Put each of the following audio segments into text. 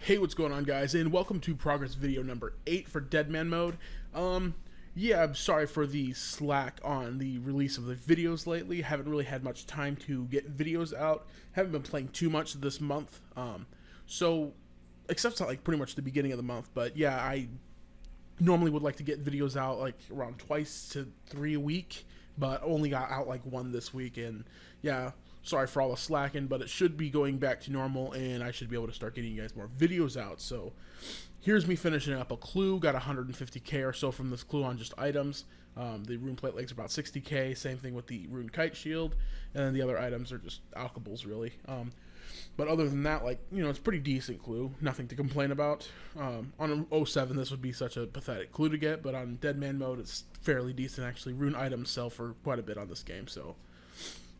Hey, what's going on, guys, and welcome to progress video number 8 for Deadman Mode. Yeah, I'm sorry for the slack on the release of the videos lately. Haven't really had much time to get videos out. Haven't been playing too much this month. So, except for like pretty much the beginning of the month, but yeah, I normally would like to get videos out like around twice to 3 a week, but only got out like one this week, and yeah, sorry for all the slacking, but it should be going back to normal, and I should be able to start getting you guys more videos out. So here's me finishing up a clue. Got 150k or so from this clue on just items. The rune plate legs are about 60k. Same thing with the rune kite shield, and then the other items are just alchables, really. But other than that, like, you know, it's a pretty decent clue. Nothing to complain about. On 07, this would be such a pathetic clue to get, but on Deadman Mode, it's fairly decent, actually. Rune items sell for quite a bit on this game, so,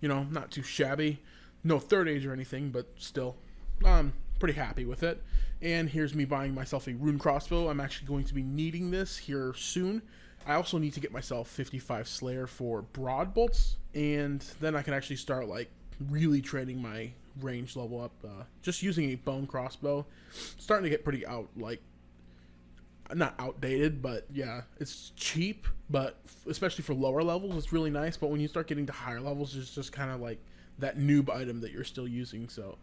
you know, not too shabby. No third age or anything, but still, I'm pretty happy with it. And here's me buying myself a rune crossbow. I'm actually going to be needing this here soon. I also need to get myself 55 Slayer for broad bolts, and then I can actually start, like, really training my range level up, just using a bone crossbow. Starting to get pretty not outdated, but yeah, it's cheap, but especially for lower levels it's really nice. But when you start getting to higher levels, it's just kind of like that noob item that you're still using. So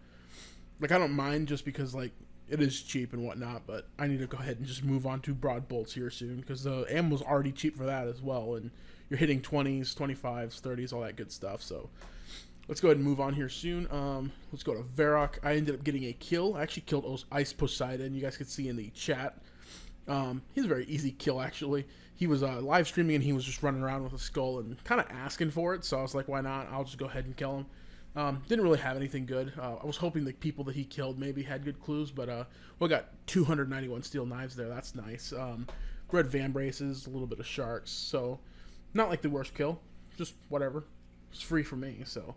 like, I don't mind, just because like it is cheap and whatnot, but I need to go ahead and just move on to broad bolts here soon, because the ammo's already cheap for that as well, and you're hitting 20s, 25s, 30s, all that good stuff. So let's go ahead and move on here soon. Let's go to Varrock. I ended up getting a kill. I actually killed Ice Poseidon. You guys could see in the chat. He's a very easy kill, actually. He was live streaming, and he was just running around with a skull and kind of asking for it. So I was like, why not? I'll just go ahead and kill him. Didn't really have anything good. I was hoping the people that he killed maybe had good clues, but we got 291 steel knives there. That's nice. Red van braces, a little bit of sharks. So not like the worst kill. Just whatever. It's free for me, so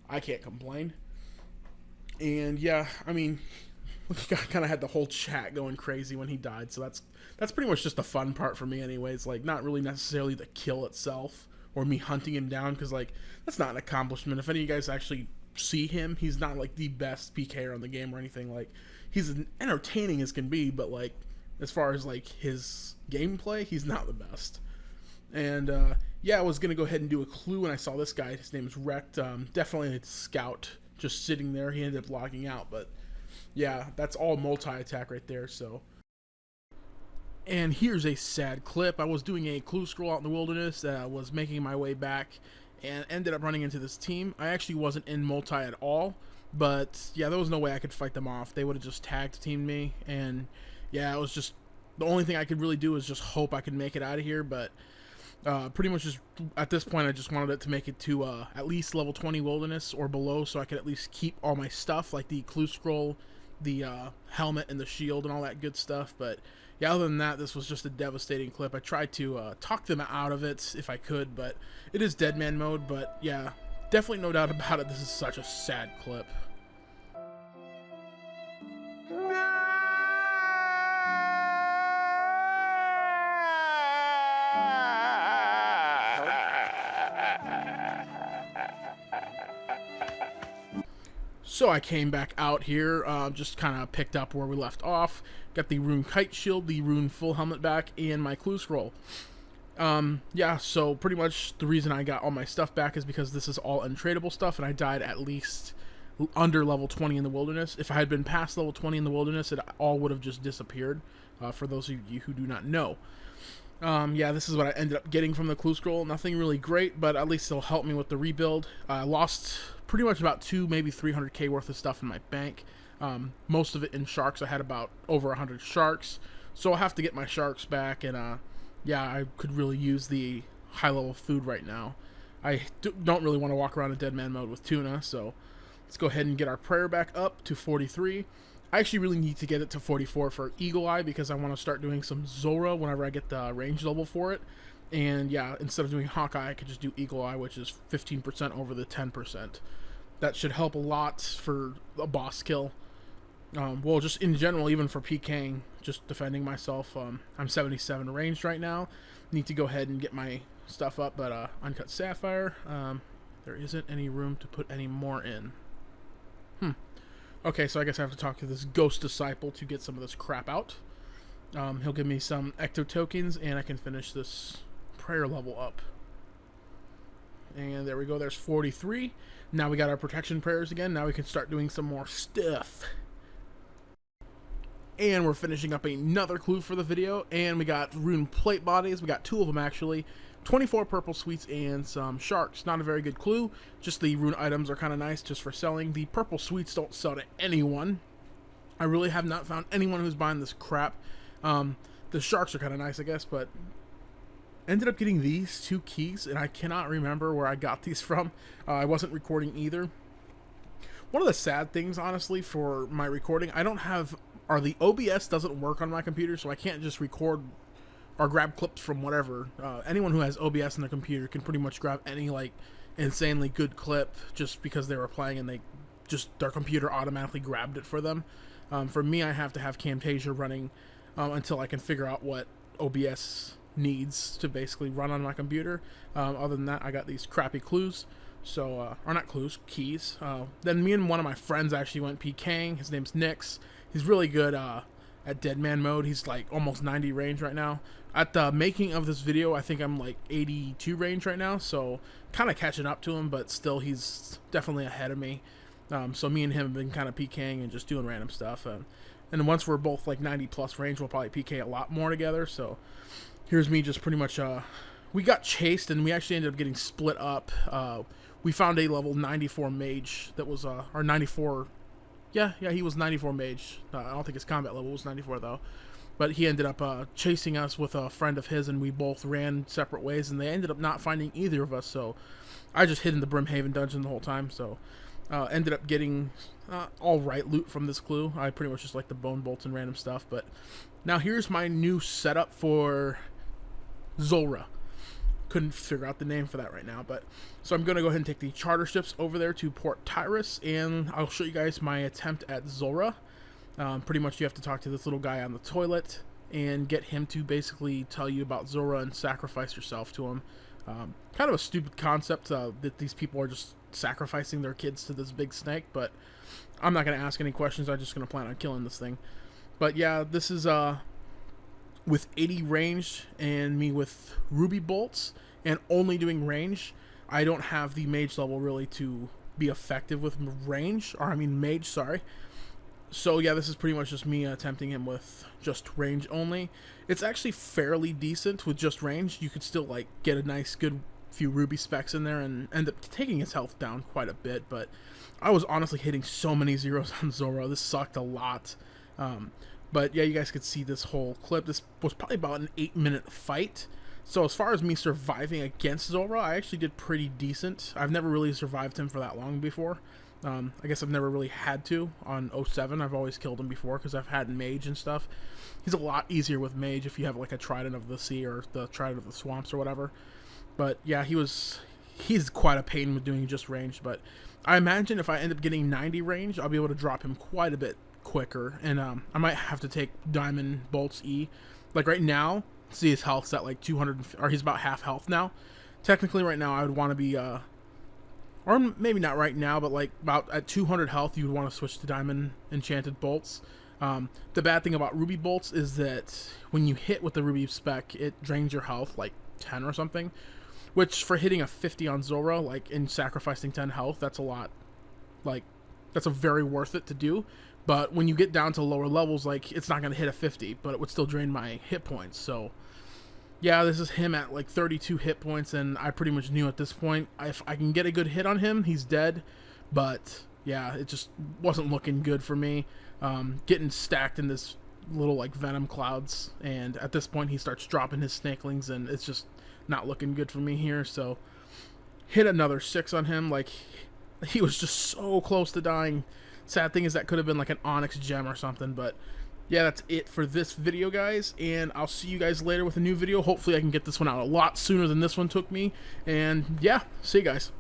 I can't complain. And yeah, I mean, we kind of had the whole chat going crazy when he died, so that's pretty much just the fun part for me anyways. Like, not really necessarily the kill itself or me hunting him down, because like, that's not an accomplishment. If any of you guys actually see him, he's not like the best PKer on the game or anything. Like, he's entertaining as can be, but like, as far as like his gameplay, he's not the best. And yeah, I was gonna go ahead and do a clue when I saw this guy. His name is Wrecked. Definitely a scout just sitting there. He ended up logging out, but yeah, that's all multi-attack right there. So, and here's a sad clip. I was doing a clue scroll out in the wilderness. Was making my way back and ended up running into this team. I actually wasn't in multi at all, but yeah, there was no way I could fight them off. They would have just tag teamed me, and yeah, it was just the only thing I could really do is just hope I could make it out of here. But pretty much just at this point, I just wanted it to make it to at least level 20 wilderness or below, so I could at least keep all my stuff, like the clue scroll, the helmet, and the shield, and all that good stuff. But yeah, other than that, this was just a devastating clip. I tried to talk them out of it if I could, but it is Deadman Mode. But yeah, definitely no doubt about it, this is such a sad clip. So I came back out here, just kind of picked up where we left off. Got the rune kite shield, the rune full helmet back, and my clue scroll. Yeah, so pretty much the reason I got all my stuff back is because this is all untradeable stuff, and I died at least under level 20 in the wilderness. If I had been past level 20 in the wilderness, it all would have just disappeared, for those of you who do not know. Yeah, this is what I ended up getting from the clue scroll. Nothing really great, but at least it'll help me with the rebuild. I lost pretty much about 200, maybe 300k worth of stuff in my bank. Most of it in sharks. I had about over 100 sharks, so I'll have to get my sharks back. And yeah, I could really use the high level food right now. I don't really want to walk around in Deadman Mode with tuna, so let's go ahead and get our prayer back up to 43. I actually really need to get it to 44 for Eagle Eye, because I want to start doing some Zulrah whenever I get the range level for it. And yeah, instead of doing Hawkeye, I could just do Eagle Eye, which is 15% over the 10%. That should help a lot for a boss kill. Well, just in general, even for PKing, just defending myself. I'm 77 ranged right now. Need to go ahead and get my stuff up, but Uncut Sapphire, there isn't any room to put any more in. Okay, so I guess I have to talk to this ghost disciple to get some of this crap out. He'll give me some ecto tokens, and I can finish this prayer level up. And there we go, there's 43. Now we got our protection prayers again. Now we can start doing some more stuff. And we're finishing up another clue for the video. And we got rune plate bodies. We got 2 of them actually. 24 purple sweets and some sharks. Not a very good clue. Just the rune items are kind of nice just for selling. The purple sweets don't sell to anyone. I really have not found anyone who's buying this crap. The sharks are kind of nice, I guess, but ended up getting these 2 keys, and I cannot remember where I got these from. I wasn't recording either. One of the sad things, honestly, for my recording, I don't have, or the OBS doesn't work on my computer, so I can't just record or grab clips from whatever. Anyone who has OBS on their computer can pretty much grab any, like, insanely good clip just because they were playing and their computer automatically grabbed it for them. For me, I have to have Camtasia running until I can figure out what OBS needs to basically run on my computer. Other than that, I got these crappy clues. So, or not clues, keys. Then me and one of my friends actually went PKing. His name's Nix. He's really good at Deadman Mode. He's like almost 90 range right now. At the making of this video, I think I'm like 82 range right now. So, kind of catching up to him, but still he's definitely ahead of me. So me and him have been kind of PKing and just doing random stuff. And once we're both like 90 plus range, we'll probably PK a lot more together. So here's me just pretty much, we got chased and we actually ended up getting split up. We found a level 94 mage that was, or 94, yeah, he was 94 mage. I don't think his combat level was 94 though. But he ended up chasing us with a friend of his, and we both ran separate ways, and they ended up not finding either of us. So I just hid in the Brimhaven dungeon the whole time, so ended up getting alright loot from this clue. I pretty much just like the bone bolts and random stuff. But now here's my new setup for Zulrah. Couldn't figure out the name for that right now, but so I'm gonna go ahead and take the charter ships over there to Port Tyrus, and I'll show you guys my attempt at Zulrah. Pretty much you have to talk to this little guy on the toilet and get him to basically tell you about Zulrah and sacrifice yourself to him. Kind of a stupid concept that these people are just sacrificing their kids to this big snake, but I'm not going to ask any questions. I'm just going to plan on killing this thing. But yeah, this is with 80 range and me with ruby bolts and only doing range. I don't have the mage level really to be effective with range, or I mean mage, sorry. So yeah, this is pretty much just me attempting him with just range only. It's actually fairly decent with just range. You could still like get a nice good few ruby specs in there and end up taking his health down quite a bit, but I was honestly hitting so many zeros on Zulrah. This sucked a lot. But yeah, you guys could see this whole clip. This was probably about an 8-minute fight. So as far as me surviving against Zulrah, I actually did pretty decent. I've never really survived him for that long before. I guess I've never really had to on 07. I've always killed him before because I've had mage and stuff. He's a lot easier with mage if you have like a Trident of the Sea or the Trident of the Swamps or whatever. But yeah, he's quite a pain with doing just range. But I imagine if I end up getting 90 range, I'll be able to drop him quite a bit quicker. And I might have to take Diamond Bolts E. Like right now, see his health's at like 200, or he's about half health now. Technically right now I would want to be or maybe not right now, but like about at 200 health, you would want to switch to Diamond Enchanted Bolts. The bad thing about Ruby Bolts is that when you hit with the Ruby spec, it drains your health like 10 or something, which for hitting a 50 on Zulrah, like in sacrificing 10 health, that's a lot. Like, that's a very worth it to do. But when you get down to lower levels, like, it's not going to hit a 50, but it would still drain my hit points. So yeah, this is him at like 32 hit points, and I pretty much knew at this point, if I can get a good hit on him, he's dead. But yeah, it just wasn't looking good for me. Getting stacked in this little like venom clouds, and at this point he starts dropping his snakelings, and it's just not looking good for me here. So hit another 6 on him. Like, he was just so close to dying. Sad thing is that could have been like an onyx gem or something, but yeah, that's it for this video, guys, and I'll see you guys later with a new video. Hopefully I can get this one out a lot sooner than this one took me, and yeah, see you guys.